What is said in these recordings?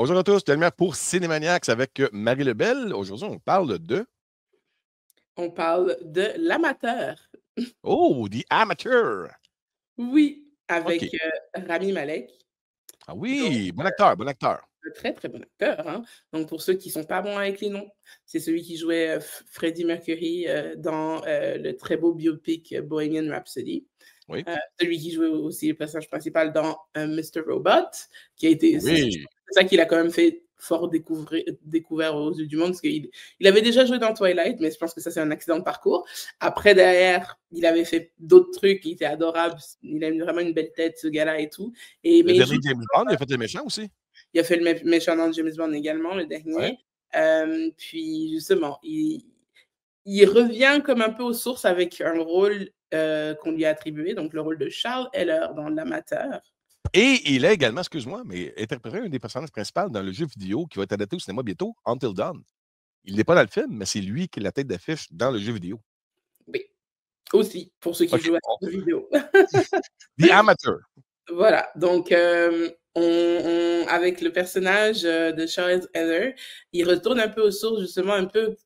Bonjour à tous, tellement pour Cinémaniacs avec Marie Lebel. Aujourd'hui, on parle de On parle de L'Amateur. Oh, The Amateur. Oui, OK. avec Rami Malek. Ah Donc, oui, bon acteur, bon acteur. un très très bon acteur, hein. Donc, pour ceux qui sont pas bons avec les noms, c'est celui qui jouait Freddie Mercury dans le très beau biopic Bohemian Rhapsody. Oui. Celui qui jouait aussi le personnage principal dans Mr. Robot, qui a été, Oui. c'est ça qu'il a quand même fait fort découvert aux yeux du monde, parce qu'il avait déjà joué dans Twilight, mais je pense que ça, c'est un accident de parcours. Après, derrière, il avait fait d'autres trucs, il était adorable, il a vraiment une belle tête, ce gars-là et tout. Le Mais il joue, dernier James Bond, il a fait le méchant aussi. il a fait le méchant dans James Bond également, le Ouais. dernier. Puis, justement, il revient comme un peu aux sources avec un rôle qu'on lui a attribué, donc le rôle de Charles Heller dans L'Amateur. Et il a également, excuse-moi, mais interprété un des personnages principaux dans le jeu vidéo qui va être adapté au cinéma bientôt, Until Dawn. Il n'est pas dans le film, mais c'est lui qui est la tête d'affiche dans le jeu vidéo. Oui, aussi, pour ceux qui OK, jouent à bon. des jeux vidéo. The Amateur. Voilà, donc avec le personnage de Charles Heller, il retourne un peu aux sources, justement, un peu,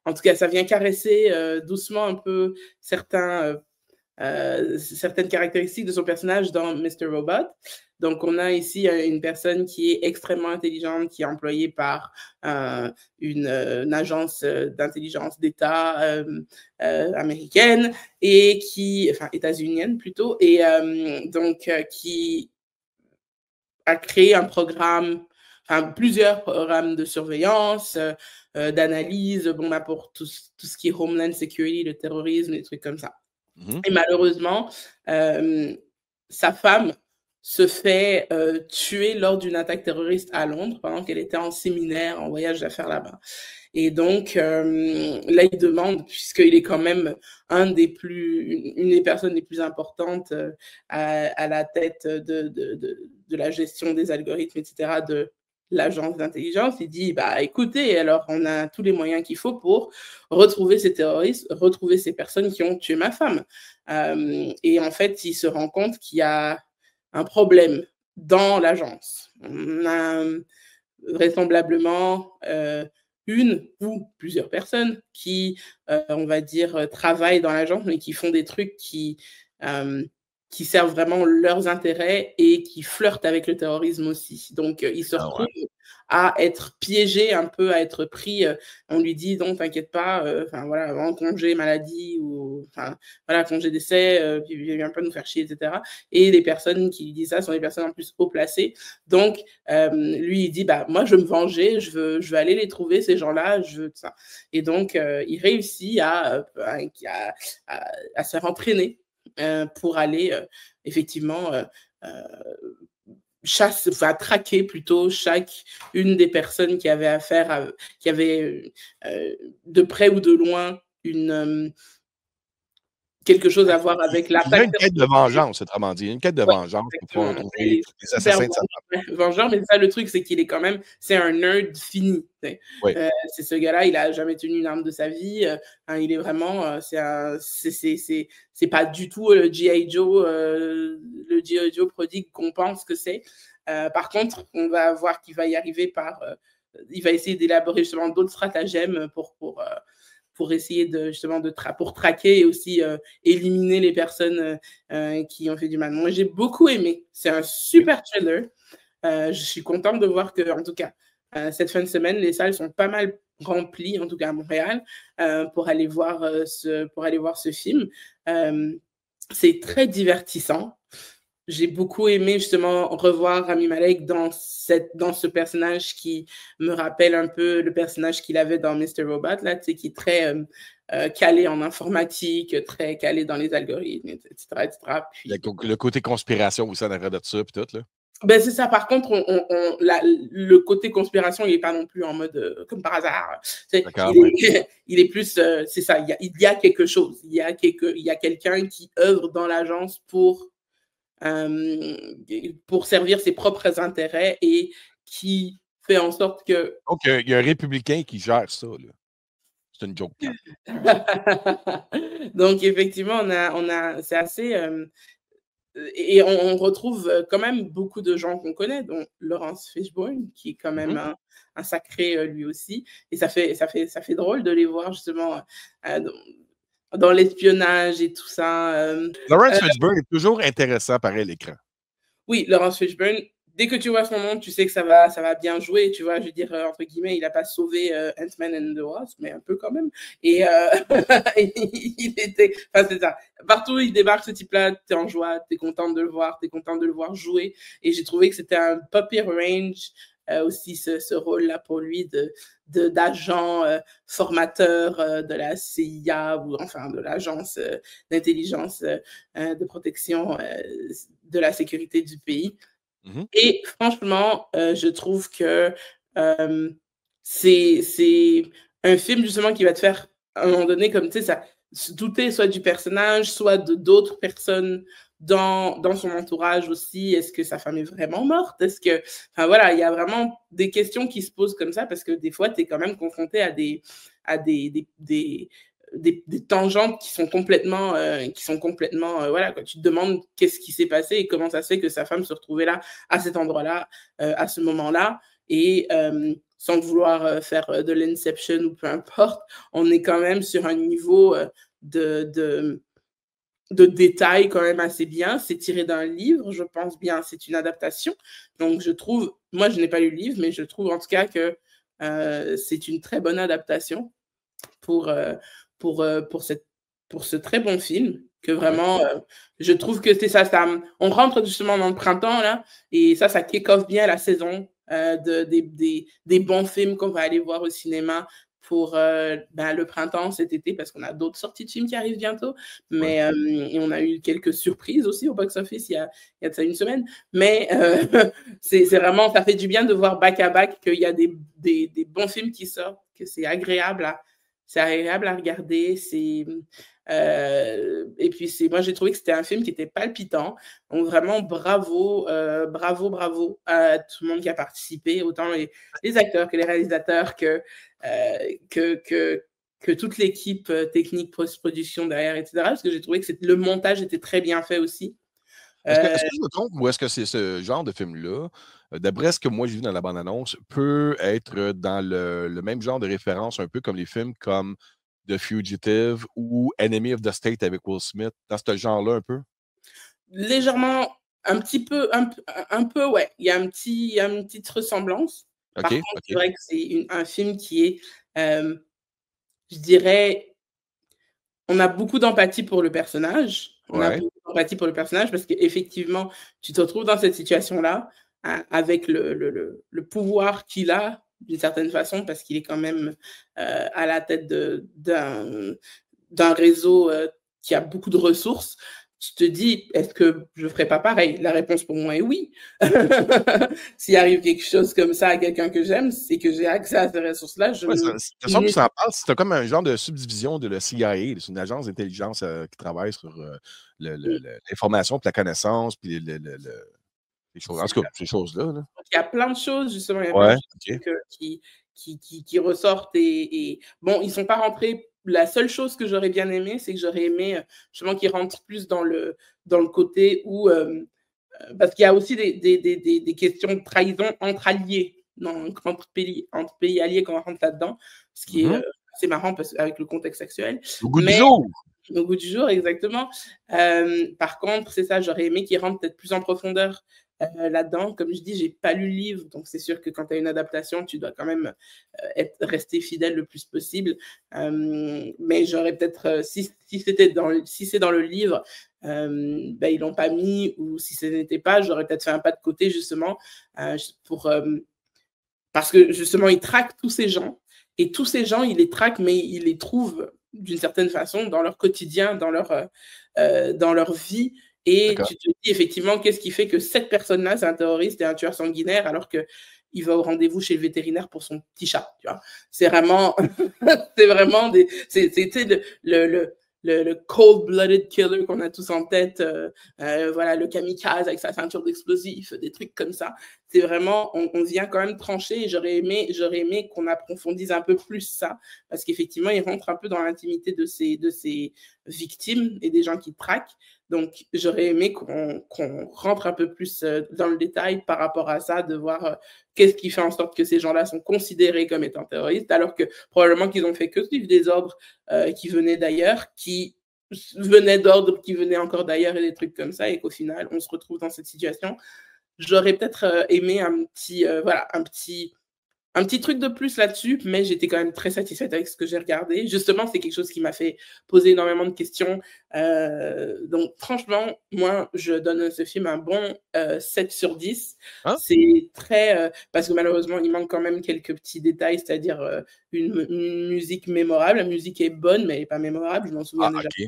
en tout cas, ça vient caresser doucement un peu certaines caractéristiques de son personnage dans Mr. Robot. Donc, on a ici une personne qui est extrêmement intelligente, qui est employée par une agence d'intelligence d'État américaine et enfin, états-unienne plutôt, et donc qui a créé un programme, enfin plusieurs programmes de surveillance, d'analyse, bon, bah, pour tout ce qui est Homeland Security, le terrorisme, des trucs comme ça. Mhm. Et malheureusement, sa femme se fait tuer lors d'une attaque terroriste à Londres pendant qu'elle était en séminaire, en voyage d'affaires là-bas. Et donc, là, il demande, puisqu'il est quand même une des personnes les plus importantes à la tête de la gestion des algorithmes, etc., de l'agence d'intelligence, il dit, bah, écoutez, alors on a tous les moyens qu'il faut pour retrouver ces terroristes, retrouver ces personnes qui ont tué ma femme. Et en fait, il se rend compte qu'il y a un problème dans l'agence. On a vraisemblablement une ou plusieurs personnes qui, on va dire, travaillent dans l'agence, mais qui font des trucs qui servent vraiment leurs intérêts et qui flirtent avec le terrorisme aussi. Donc, il se Ah retrouve ouais. à être piégé un peu, à être pris. On lui dit, non, t'inquiète pas, enfin voilà, en congé maladie ou enfin voilà, congé décès, puis il vient pas nous faire chier, etc. Et les personnes qui lui disent ça sont des personnes en plus haut placées. Donc, lui, il dit, bah, moi, je veux me venger, je veux aller les trouver, ces gens-là, je veux ça. Et donc, il réussit à se faire entraîner pour aller effectivement enfin, traquer plutôt chaque une des personnes qui avait affaire qui avait de près ou de loin quelque chose à voir avec Il y a l'attaque une quête de terroriste. vengeance, autrement dit. Une quête de Ouais, vengeance pour pouvoir exactement. Il retrouver est les super assassins de sa femme. vengeur, mais ça, le truc, c'est qu'il est quand même, c'est un nerd fini. Oui. C'est ce gars-là, il a jamais tenu une arme de sa vie. Hein, il est vraiment, c'est pas du tout le G.I. Joe prodigue qu'on pense que c'est. Par contre, on va voir qu'il va y arriver il va essayer d'élaborer justement d'autres stratagèmes pour essayer justement pour traquer et aussi éliminer les personnes qui ont fait du mal. Moi, j'ai beaucoup aimé. C'est un Oui. super thriller. Je suis contente de voir que, en tout cas, cette fin de semaine, les salles sont pas mal remplies, en tout cas à Montréal, pour aller voir ce film. C'est très divertissant. J'ai beaucoup aimé justement revoir Rami Malek dans ce personnage qui me rappelle un peu le personnage qu'il avait dans Mr. Robot, là, qui est très calé en informatique, très calé dans les algorithmes, etc. etc. Puis, Le côté conspiration aussi en arrière de ça, puis tout, là. ben c'est ça. Par contre, le côté conspiration, il n'est pas non plus en mode comme par hasard. D'accord, oui. Il est plus, c'est ça. Il y a quelque chose. Il y a quelqu'un qui œuvre dans l'agence pour servir ses propres intérêts et qui fait en sorte que Donc, il y a un républicain qui gère ça, là. C'est une joke, Kat. donc effectivement, c'est assez et on retrouve quand même beaucoup de gens qu'on connaît, dont Laurence Fishburne, qui est quand même un sacré lui aussi. Et ça fait drôle de les voir justement dans l'espionnage et tout ça. Lawrence Fishburne est toujours intéressant pareil à l'écran. Oui, Laurence Fishburne, dès que tu vois son nom, tu sais que ça va bien jouer, tu vois, je veux dire, entre guillemets, il n'a pas sauvé Ant-Man and the Wasp, mais un peu quand même. Et il était, enfin c'est ça, partout où il débarque ce type-là, t'es en joie, t'es contente de le voir, t'es contente de le voir jouer. Et j'ai trouvé que c'était un Puppy Range, aussi ce rôle-là pour lui d'agent formateur de la CIA ou enfin de l'agence d'intelligence de protection de la sécurité du pays. Et franchement, je trouve que c'est un film justement qui va te faire, à un moment donné, comme tu sais, ça, se douter soit du personnage, soit de d'autres personnes dans son entourage aussi. Est-ce que sa femme est vraiment morte? Est-ce que, enfin voilà, il y a vraiment des questions qui se posent comme ça parce que des fois, tu es quand même confronté à des tangentes qui sont complètement, voilà, quoi. Tu te demandes qu'est-ce qui s'est passé et comment ça se fait que sa femme se retrouvait là, à cet endroit-là, à ce moment-là. Et sans vouloir faire de l'inception ou peu importe, on est quand même sur un niveau de détails quand même assez bien. C'est tiré d'un livre, je pense bien. C'est une adaptation. Donc, je trouve, moi, je n'ai pas lu le livre, mais je trouve en tout cas que c'est une très bonne adaptation pour ce très bon film. Que vraiment, je trouve que c'est ça, on rentre justement dans le printemps, là, et ça kick off bien la saison des bons films qu'on va aller voir au cinéma pour le printemps cet été, parce qu'on a d'autres sorties de films qui arrivent bientôt, mais et on a eu quelques surprises aussi au box-office il y a de ça une semaine, mais c'est vraiment, ça fait du bien de voir back-à-back qu'il y a des bons films qui sortent, que c'est agréable à regarder, et puis moi j'ai trouvé que c'était un film qui était palpitant. Donc vraiment bravo à tout le monde qui a participé, autant les acteurs que les réalisateurs que toute l'équipe technique post-production derrière, etc. Parce que j'ai trouvé que le montage était très bien fait aussi. Est-ce que je me trompe ou est-ce que c'est ce genre de film-là, d'après ce que moi j'ai vu dans la bande-annonce, peut être dans le même genre de référence, un peu comme les films comme The Fugitive ou Enemy of the State avec Will Smith, dans ce genre-là un peu? Légèrement, un petit peu, un peu, ouais. Il y a une petite ressemblance. Par OK, contre, c'est OK. vrai que c'est un film qui est, je dirais, on a beaucoup d'empathie pour le personnage. On a Ouais. beaucoup d'empathie pour le personnage parce qu'effectivement, tu te retrouves dans cette situation-là, avec le pouvoir qu'il a, d'une certaine façon, parce qu'il est quand même à la tête d'un réseau qui a beaucoup de ressources. Tu te dis, est-ce que je ne ferais pas pareil? La réponse pour moi est oui. S'il arrive quelque chose comme ça à quelqu'un que j'aime, c'est que j'ai accès à ces ressources-là. Ouais, de toute façon, tu s'en parles, c'est comme un genre de subdivision de la CIA. C'est une agence d'intelligence qui travaille sur l'information, puis la connaissance, puis les choses. En tout cas, ces choses-là. Là. Il y a plein de choses, justement, il y a plein de Ouais, choses OK. qui ressortent. Et bon, ils ne sont pas rentrés. La seule chose que j'aurais bien aimé, c'est que j'aurais aimé justement qu'ils rentrent plus dans le côté où. Parce qu'il y a aussi des questions de trahison entre alliés, non, entre pays alliés quand on rentre là-dedans, ce qui est assez marrant avec le contexte actuel. Au goût du jour! Au goût du jour, exactement. Par contre, c'est ça, j'aurais aimé qu'ils rentrent peut-être plus en profondeur là-dedans. Comme je dis, j'ai pas lu le livre, donc c'est sûr que quand tu as une adaptation, tu dois quand même rester fidèle le plus possible. Mais j'aurais peut-être, si c'est dans le livre, ils l'ont pas mis, ou si ce n'était pas, j'aurais peut-être fait un pas de côté justement parce que justement, il traque tous ces gens, et tous ces gens, il les traque, mais il les trouve d'une certaine façon dans leur quotidien, dans leur vie. Et tu te dis effectivement, qu'est-ce qui fait que cette personne-là, c'est un terroriste et un tueur sanguinaire, alors qu'il va au rendez-vous chez le vétérinaire pour son petit chat, tu vois. C'est vraiment, c'est vraiment le cold-blooded killer qu'on a tous en tête, voilà, le kamikaze avec sa ceinture d'explosifs, des trucs comme ça. C'est vraiment, on vient quand même trancher, et j'aurais aimé qu'on approfondisse un peu plus ça, parce qu'effectivement, il rentre un peu dans l'intimité de ces victimes et des gens qui traquent. Donc, j'aurais aimé qu'on rentre un peu plus dans le détail par rapport à ça, de voir qu'est-ce qui fait en sorte que ces gens-là sont considérés comme étant terroristes, alors que probablement qu'ils ont fait que suivre des ordres qui venaient d'ailleurs, qui venaient d'ordres qui venaient encore d'ailleurs et des trucs comme ça, et qu'au final, on se retrouve dans cette situation. J'aurais peut-être aimé voilà, un petit truc de plus là-dessus, mais j'étais quand même très satisfaite avec ce que j'ai regardé. Justement, c'est quelque chose qui m'a fait poser énormément de questions. Donc, franchement, moi, je donne à ce film un bon 7 sur 10. Hein? C'est très... parce que malheureusement, il manque quand même quelques petits détails, c'est-à-dire une musique mémorable. La musique est bonne, mais elle n'est pas mémorable, je m'en souviens Ah, déjà. OK.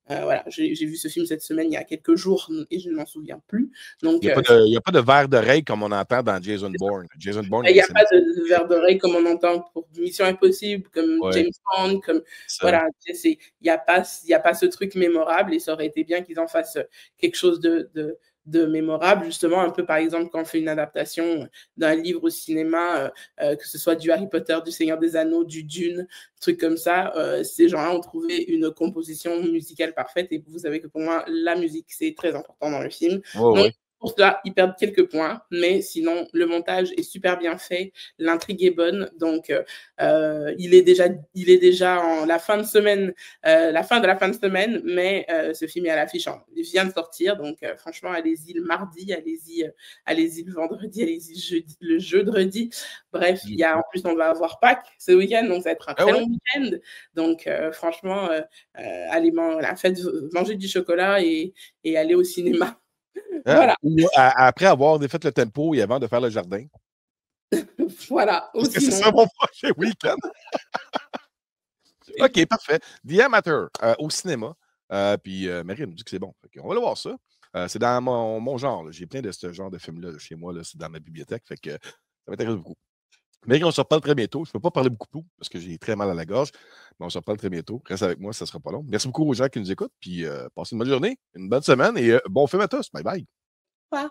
Voilà, j'ai vu ce film cette semaine, il y a quelques jours, et je ne m'en souviens plus. Donc, Il y a pas de verre d'oreille comme on entend dans Jason Bourne. Jason Bourne, il y a il n'y des a scènes. pas de verre d'oreille comme on entend pour Mission Impossible, comme Ouais, James Bond, comme ça. voilà, il y a pas ce truc mémorable, et ça aurait été bien qu'ils en fassent quelque chose de mémorable, justement, un peu par exemple quand on fait une adaptation d'un livre au cinéma, que ce soit du Harry Potter, du Seigneur des Anneaux, du Dune, trucs comme ça, ces gens-là ont trouvé une composition musicale parfaite, et vous savez que pour moi, la musique, c'est très important dans le film. Ouais, Donc, ouais. pour cela, ils perdent quelques points, mais sinon, le montage est super bien fait, l'intrigue est bonne, donc il est déjà en la fin de semaine, la fin de la fin de semaine, mais ce film est à l'affiche, il vient de sortir, donc franchement, allez-y le mardi, allez-y le vendredi, allez-y le jeudi. Bref, il y a en plus, on va avoir Pâques ce week-end, donc ça va être un Ah très ouais? long week-end, donc franchement, allez faites manger du chocolat et aller au cinéma. Hein? Voilà, Ou après avoir défait le tempo et avant de faire le jardin. voilà, ou Parce que c'est sinon, ça mon prochain week-end. OK, parfait. The Amateur, au cinéma. Puis Marie nous dit que c'est bon. On va aller voir ça. C'est dans mon genre. J'ai plein de ce genre de films-là chez moi. C'est dans ma bibliothèque. Fait que ça m'intéresse beaucoup. Marie, on se reparle très bientôt. Je ne peux pas parler beaucoup plus parce que j'ai très mal à la gorge. Mais on se reparle très bientôt. Reste avec moi, ça ne sera pas long. Merci beaucoup aux gens qui nous écoutent. Puis passez une bonne journée, une bonne semaine et bon film à tous. Bye bye. quoi?